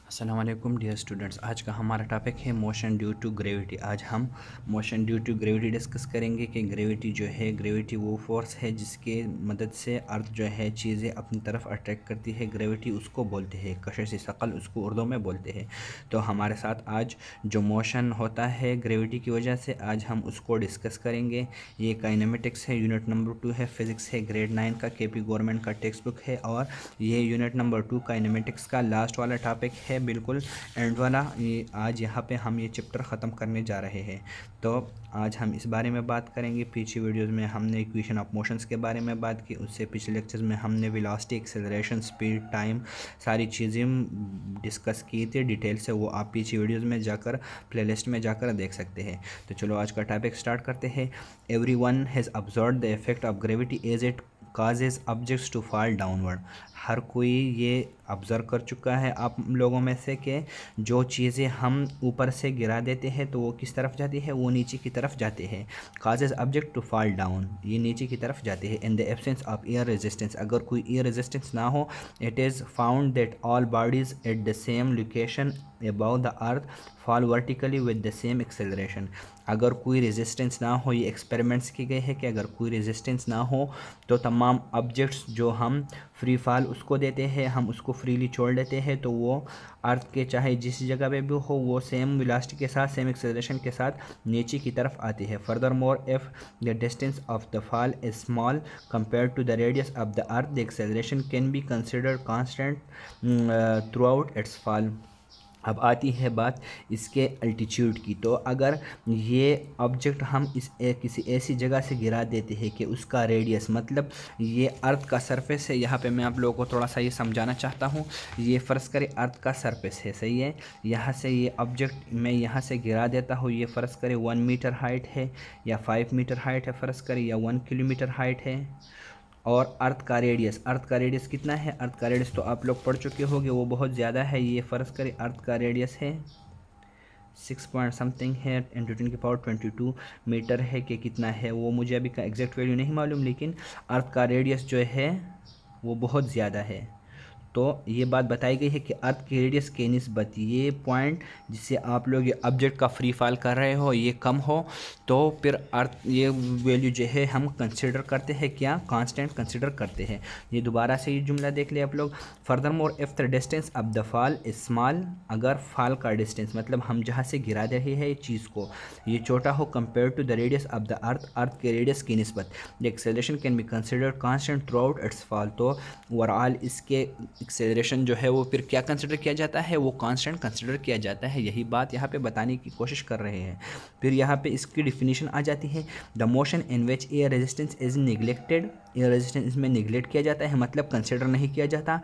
अस्सलाम वालेकुम dear students. आज का हमारा टॉपिक है मोशन ड्यू टू ग्रेविटी। आज हम motion due to gravity discuss करेंगे कि ग्रेविटी जो है, ग्रेविटी वो फोर्स है जिसके मदद से अर्थ जो है चीज़ें अपनी तरफ अट्रैक्ट करती है। ग्रेविटी उसको बोलते हैं, कशिश शकल उसको उर्दू में बोलते हैं। तो हमारे साथ आज जो मोशन होता है ग्रेविटी की वजह से, आज हम उसको डिस्कस करेंगे। ये काइनेमेटिक्स है, यूनिट नंबर 2 है, फिज़िक्स है, ग्रेड 9 का केपी गवर्नमेंट का टेक्स्ट बुक है। और ये यूनिट नंबर 2 काइनेमेटिक्स का लास्ट वाला टॉपिक है, बिल्कुल एंड वाला। ये आज यहाँ पे हम ये चैप्टर ख़त्म करने जा रहे हैं। तो आज हम इस बारे में बात करेंगे। पीछे वीडियोस में हमने इक्वेशन ऑफ मोशंस के बारे में बात की, उससे पिछले लेक्चर्स में हमने वेलोसिटी, एक्सेलरेशन, स्पीड, टाइम सारी चीज़ें डिस्कस की थी डिटेल से। वो आप पीछे वीडियोस में जाकर प्लेलिस्ट में जाकर देख सकते हैं। तो चलो आज का टॉपिक स्टार्ट करते हैं। Everyone has observed the effect of gravity as it causes objects to fall downward. हर कोई ये ऑब्ज़र्व कर चुका है आप लोगों में से कि जो चीज़ें हम ऊपर से गिरा देते हैं तो वो किस तरफ जाती है, वो नीचे की तरफ जाते हैं। Causes object to fall down, ये नीचे की तरफ जाते हैं। In the absence of air resistance, अगर कोई एयर रेजिस्टेंस ना हो, it is found that all bodies at the same location about the earth fall vertically with the same acceleration. अगर कोई रेजिस्टेंस ना हो, ये एक्सपेरिमेंट्स किए गए हैं कि अगर कोई रेजिस्टेंस ना हो तो तमाम ऑब्जेक्ट्स जो हम फ्री फॉल उसको देते हैं, हम उसको फ्रीली छोड़ देते हैं, तो वो अर्थ के चाहे जिस जगह पे भी हो वो सेम वेलोसिटी के साथ, सेम एक्सेलरेशन के साथ नीचे की तरफ आती है। Furthermore if the distance of the fall is small compare to the radius of the earth, the acceleration can be considered constant throughout its fall. अब आती है बात इसके अल्टीट्यूड की। तो अगर ये ऑब्जेक्ट हम किसी ऐसी जगह से गिरा देते हैं कि उसका रेडियस, मतलब ये अर्थ का सरफेस है, यहाँ पे मैं आप लोगों को थोड़ा सा ये समझाना चाहता हूँ। ये फ़र्ज़ करें अर्थ का सरफेस है, सही है। यहाँ से ये ऑब्जेक्ट मैं यहाँ से गिरा देता हूँ, ये फ़र्ज़ करें 1 मीटर हाइट है या 5 मीटर हाइट है, फ़र्ज़ करें, या 1 किलोमीटर हाइट है। और अर्थ का रेडियस कितना है? अर्थ का रेडियस तो आप लोग पढ़ चुके होंगे, वो बहुत ज़्यादा है। ये फ़र्ज़ करें अर्थ का रेडियस है 6 पॉइंट समथिंग है, 10⁻22 मीटर है कि कितना है, वो मुझे अभी का एग्जैक्ट वैल्यू नहीं मालूम, लेकिन अर्थ का रेडियस जो है वो बहुत ज़्यादा है। तो ये बात बताई गई है कि अर्थ की रेडियस के निस्बत ये पॉइंट जिससे आप लोग ये ऑब्जेक्ट का फ्री फॉल कर रहे हो ये कम हो, तो फिर अर्थ ये वैल्यू जो है हम कंसिडर करते हैं, क्या कांस्टेंट कंसिडर करते हैं। ये दोबारा से ये जुमला देख ले आप लोग। Further more if the distance of the fall is small, अगर फॉल का डिस्टेंस मतलब हम जहाँ से गिरा रहे हैं चीज़ को, ये छोटा हो compare to the radius of the earth, earth के रेडियस की निस्बत, the acceleration can be considered constant throughout its fall. तो ओवरऑल इसके एक्सेलरेशन जो है वो फिर क्या कंसिडर किया जाता है, वो कांस्टेंट कंसिडर किया जाता है। यही बात यहाँ पे बताने की कोशिश कर रहे हैं। फिर यहाँ पे इसकी डिफिनीशन आ जाती है, the motion in which air resistance is neglected, air resistance इसमें निगलेक्ट किया जाता है, मतलब कंसिडर नहीं किया जाता।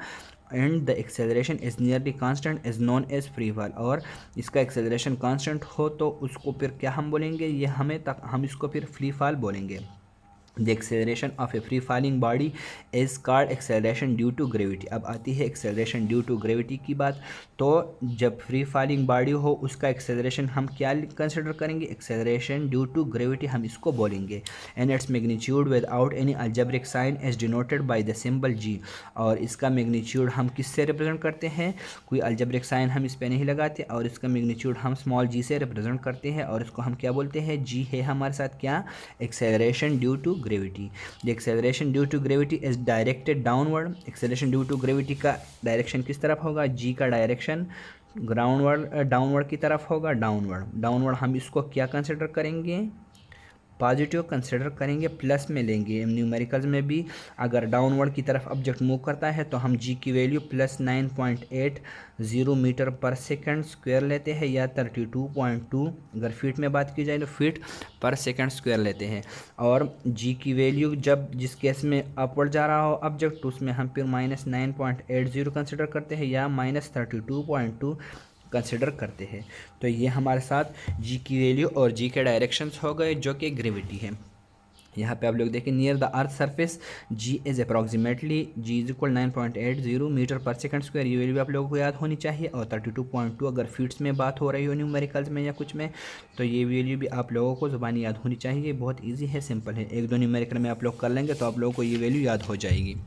And the acceleration is nearly constant is known as free fall, और इसका एक्सेलरेशन कांस्टेंट हो तो उसको फिर क्या हम बोलेंगे, ये हम इसको फिर फ्री फॉल बोलेंगे। The acceleration of a free falling body is called acceleration due to gravity. अब आती है एक्सेलरेशन ड्यू टू ग्रेविटी की बात। तो जब फ्री फॉलिंग बॉडी हो उसका एक्सेलरेशन हम क्या कंसिडर करेंगे, एक्सेलरेशन ड्यू टू ग्रेविटी हम इसको बोलेंगे। And its magnitude without any algebraic sign is denoted by the symbol G, और इसका मैग्नीट्यूड हम किससे रिप्रेजेंट करते हैं, कोई अलजेब्रिक साइन हम इस पर नहीं लगाते, और इसका मैग्नीट्यूड हम स्मॉल जी से रिप्रेजेंट करते हैं, और इसको हम क्या बोलते हैं, जी है हमारे साथ क्या, acceleration due to gravity. The acceleration due to gravity is directed downward, acceleration due to gravity का डायरेक्शन किस तरफ होगा, जी का डायरेक्शन ग्राउंडवर्ड डाउनवर्ड की तरफ होगा, डाउनवर्ड हम इसको क्या कंसिडर करेंगे, पॉजिटिव कंसिडर करेंगे, प्लस में लेंगे। न्यूमेरिकल्स में भी अगर डाउनवर्ड की तरफ ऑब्जेक्ट मूव करता है तो हम जी की value +9.80 metre per second square लेते हैं, या 32.2 अगर फीट में बात की जाए तो फीट पर सेकंड स्क्वायर लेते हैं। और जी की वैल्यू जब जिस केस में अपवर्ड जा रहा हो ऑब्जेक्ट, तो उसमें हम फिर -9.80 कंसिडर करते हैं, या -32.2 कंसिडर करते हैं। तो ये हमारे साथ जी की वैल्यू और जी के डायरेक्शंस हो गए जो कि ग्रेविटी है। यहाँ पे आप लोग देखें, near the earth surface g is approximately g is equal 9.80 metre per second square, ये वैल्यू आप लोगों को याद होनी चाहिए। और 32.2 अगर फीट्स में बात हो रही हो न्यूमेरिकल्स में या कुछ में, तो ये वैल्यू भी आप लोगों को ज़ुबानी याद होनी चाहिए। बहुत ईजी है, सिंपल है, एक दो न्यूमेरिकल में आप लोग कर लेंगे तो आप लोगों को ये वैल्यू याद हो जाएगी।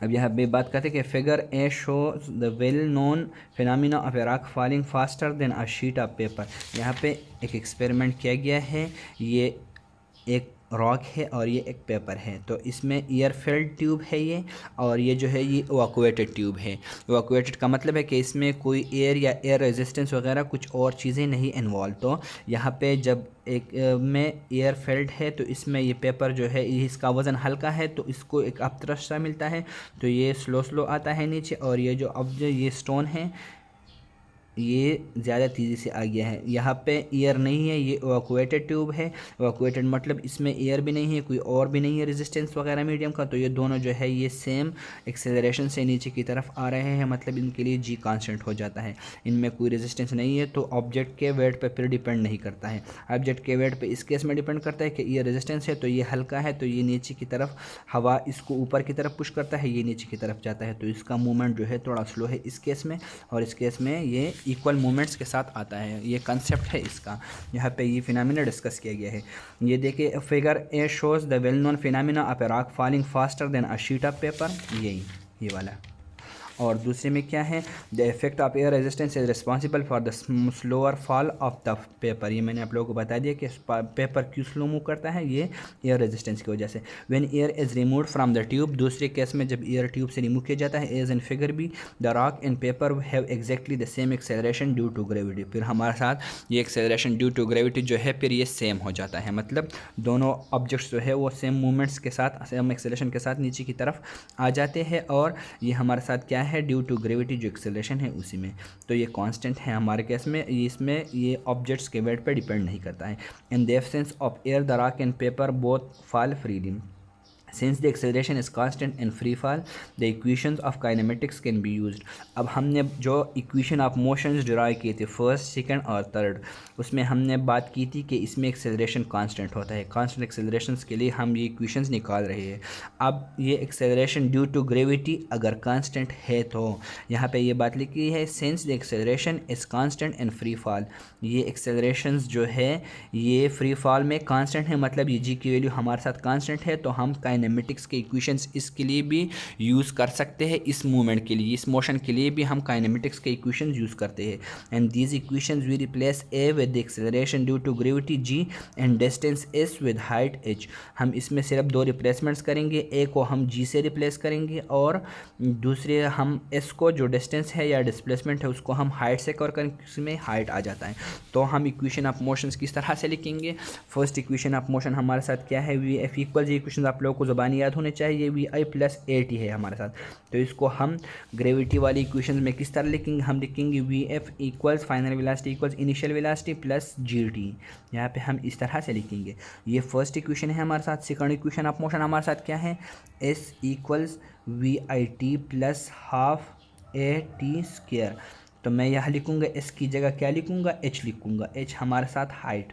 अब यहाँ पे बात करते हैं कि figure A show the well known phenomena of a rock falling faster than a sheet of paper. यहाँ पे एक एक्सपेरिमेंट किया गया है, ये एक रॉक है और ये एक पेपर है। तो इसमें एयर फिल्ड ट्यूब है ये, और ये जो है ये इवैक्यूएटेड ट्यूब है। इवैक्यूएटेड का मतलब है कि इसमें कोई एयर या एयर रेजिस्टेंस वगैरह कुछ और चीज़ें नहीं इन्वॉल्व। तो यहाँ पे जब एक में एयर फिल्ड है तो इसमें ये पेपर जो है इसका वज़न हल्का है, तो इसको एक अपथ्रस्ट सा मिलता है, तो ये स्लो स्लो आता है नीचे। और ये जो अब जो ये स्टोन है ये ज़्यादा तेज़ी से आ गया है। यहाँ पे एयर नहीं है, ये इवैक्यूएटेड ट्यूब है। इवैक्यूएटेड मतलब इसमें एयर भी नहीं है, कोई और भी नहीं है रेजिस्टेंस वगैरह मीडियम का। तो ये दोनों जो है ये सेम एक्सेलरेशन से नीचे की तरफ आ रहे हैं, मतलब इनके लिए जी कांस्टेंट हो जाता है। इनमें कोई रेजिस्टेंस नहीं है, तो ऑब्जेक्ट के वेट पर फिर डिपेंड नहीं करता है। ऑब्जेक्ट के वेट पर इस केस में डिपेंड करता है कि ये रेजिस्टेंस है, तो ये हल्का है, तो ये नीचे की तरफ हवा इसको ऊपर की तरफ पुश करता है, ये नीचे की तरफ जाता है, तो इसका मूवमेंट जो है थोड़ा स्लो है इस केस में, और इस केस में ये इक्वल मूवमेंट्स के साथ आता है। ये कंसेप्ट है इसका, यहाँ पे ये फिनोमिना डिस्कस किया गया है। ये देखिए figure A shows the well known phenomena of a rock falling faster than a sheet of paper, यही ये वाला। और दूसरे में क्या है, the effect of air resistance is responsible for the slower fall of the paper. ये मैंने आप लोगों को बता दिया कि पेपर क्यों स्लो मूव करता है, ये एयर रेजिस्टेंस की वजह से। When air is removed from the tube, दूसरे केस में जब एयर ट्यूब से रिमूव किया जाता है, as in figure B the rock and paper have exactly the same acceleration due to gravity. फिर हमारे साथ ये एक्सेलरेशन ड्यू टू ग्रेविटी जो है फिर ये सेम हो जाता है, मतलब दोनों ऑब्जेक्ट्स जो है वो सेम मूवमेंट्स के साथ, सेम एक्सेलरेशन के साथ नीचे की तरफ आ जाते हैं। और ये हमारे साथ क्या है, ड्यू टू ग्रेविटी जो एक्सेलरेशन है उसी में, तो ये कांस्टेंट है हमारे केस में। इसमें ये ऑब्जेक्ट्स के वेट पर डिपेंड नहीं करता है। इन the absence of air the rock and paper both fall freely. Since the acceleration is constant in free fall, the equations of kinematics can be used. अब हमने जो इक्वेशन ऑफ मोशंस डिराइव किए थे first, second और third, उसमें हमने बात की थी कि इसमें एक्सेलरेशन कांस्टेंट होता है। कांस्टेंट एक्सेलरेशंस के लिए हम ये इक्वेशंस निकाल रहे हैं। अब ये एक्सेलरेशन ड्यू टू ग्रेविटी अगर कांस्टेंट है तो यहाँ पे ये बात लिखी है, since the acceleration is constant in free fall. ये एक्सेलरेशंस जो है ये फ्री फॉल में कांस्टेंट है, मतलब ये जी की वैल्यू हमारे साथ कांस्टेंट है, तो हम काइनेमेटिक्स के इक्वेशंस इसके लिए भी यूज़ कर सकते हैं। इस मूवमेंट के लिए, इस मोशन के लिए भी हम काइनेमेटिक्स के इक्वेशंस यूज़ करते हैं। And these equations we replace a with the acceleration due to gravity g and distance s with height h. हम इसमें सिर्फ दो रिप्लेसमेंट्स करेंगे, ए को हम जी से रिप्लेस करेंगे और दूसरे हम एस को जो डिस्टेंस है या डिस्प्लेसमेंट है उसको हम हाइट से कवर करेंगे, इसमें हाइट आ जाता है। तो हम इक्वेशन ऑफ मोशंस किस तरह से लिखेंगे, फर्स्ट इक्वेशन ऑफ मोशन हमारे साथ क्या है, v f equal g equation आप लोगों को ज़बानी याद होने चाहिए, v i plus a t है हमारे साथ। तो इसको हम ग्रेविटी वाली इक्वेशन में किस तरह लिखेंगे, हम लिखेंगे V F equals final velocity equals initial velocity plus G T. यहाँ पे हम इस तरह से लिखेंगे। ये फर्स्ट इक्वेशन है हमारे साथ। सेकंड इक्वेशन ऑफ मोशन हमारे साथ क्या है, S equals we I T plus half A T square. तो मैं यहाँ लिखूँगा एस की जगह क्या लिखूँगा, एच लिखूँगा। एच हमारे साथ हाइट,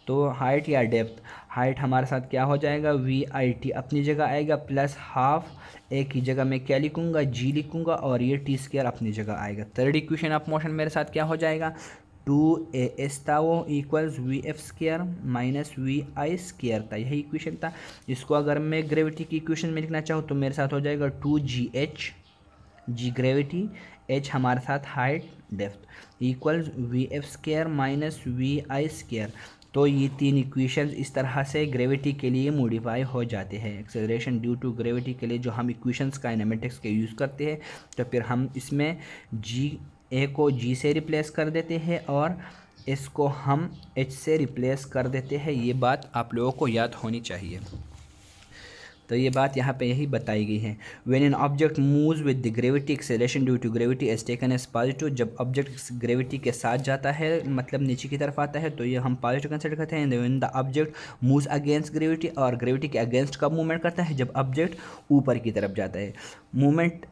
तो हाइट या डेप्थ, हाइट हमारे साथ क्या हो जाएगा, वी आई टी अपनी जगह आएगा प्लस हाफ ए की जगह मैं क्या लिखूँगा, जी लिखूँगा, और ये टी स्क्वायर अपनी जगह आएगा। थर्ड इक्वेशन ऑफ मोशन मेरे साथ क्या हो जाएगा, 2as था वो equals v f square minus v i square था, यही इक्वेशन था। इसको अगर मैं ग्रेविटी की इक्वेशन में लिखना चाहूँ तो मेरे साथ हो जाएगा 2gh, जी ग्रेविटी, एच हमारे साथ height depth equals v f square minus v i square. तो ये तीन इक्वेशंस इस तरह से ग्रेविटी के लिए मॉडिफाई हो जाते हैं। एक्सेलरेशन ड्यू टू ग्रेविटी के लिए जो हम इक्वेशंस काइनेमेटिक्स के यूज़ करते हैं, तो फिर हम इसमें जी ए को जी से रिप्लेस कर देते हैं और इसको हम एच से रिप्लेस कर देते हैं। ये बात आप लोगों को याद होनी चाहिए। तो ये बात यहाँ पे यही बताई गई है। When an object moves with the gravity acceleration due to gravity is taken as positive. जब ऑब्जेक्ट ग्रेविटी के साथ जाता है, मतलब नीचे की तरफ आता है, तो ये हम पॉजिटिव कंसिडर करते हैं। When the object moves against gravity, और ग्रेविटी के अगेंस्ट कब मूवमेंट करता है, जब ऑब्जेक्ट ऊपर की तरफ जाता है। Movement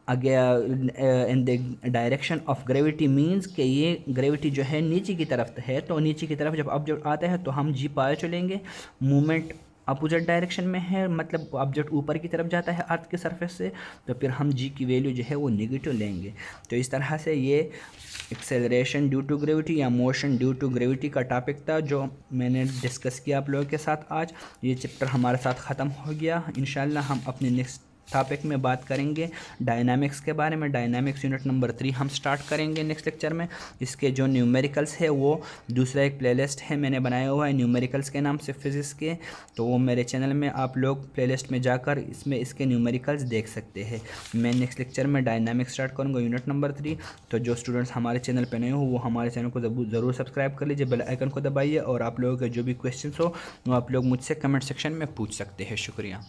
in the direction of gravity means कि ये ग्रेविटी जो है नीचे की तरफ है, तो नीचे की तरफ जब ऑब्जेक्ट आता है तो हम जी पॉजिटिव लेंगे। मूवमेंट अपोजिट डायरेक्शन में है, मतलब ऑब्जेक्ट ऊपर की तरफ जाता है अर्थ के सरफेस से, तो फिर हम जी की वैल्यू जो है वो नेगेटिव लेंगे। तो इस तरह से ये एक्सेलरेशन ड्यू टू ग्रेविटी या मोशन ड्यू टू ग्रेविटी का टॉपिक था जो मैंने डिस्कस किया आप लोगों के साथ आज। ये चैप्टर हमारे साथ ख़त्म हो गया। इंशाल्लाह हम अपने नेक्स्ट टॉपिक में बात करेंगे डायनामिक्स के बारे में। डायनामिक्स यूनिट नंबर 3 हम स्टार्ट करेंगे नेक्स्ट लेक्चर में। इसके जो न्यूमेरिकल्स है वो दूसरा एक प्लेलिस्ट है मैंने बनाया हुआ है न्यूमेरिकल्स के नाम से फिजिक्स के, तो वो मेरे चैनल में आप लोग प्लेलिस्ट में जाकर इसमें इसके न्यूमेरिकल्स देख सकते हैं। मैं नेक्स्ट लेक्चर में डायनामिक्स स्टार्ट करूँगा यूनिट नंबर 3। तो जो स्टूडेंट्स हमारे चैनल पर नए हो वो हमारे चैनल को ज़रूर सब्सक्राइब कर लीजिए, बेल आइकन को दबाइए, और आप लोगों के जो भी क्वेश्चन हो वो आप लोग मुझसे कमेंट सेक्शन में पूछ सकते हैं। शुक्रिया।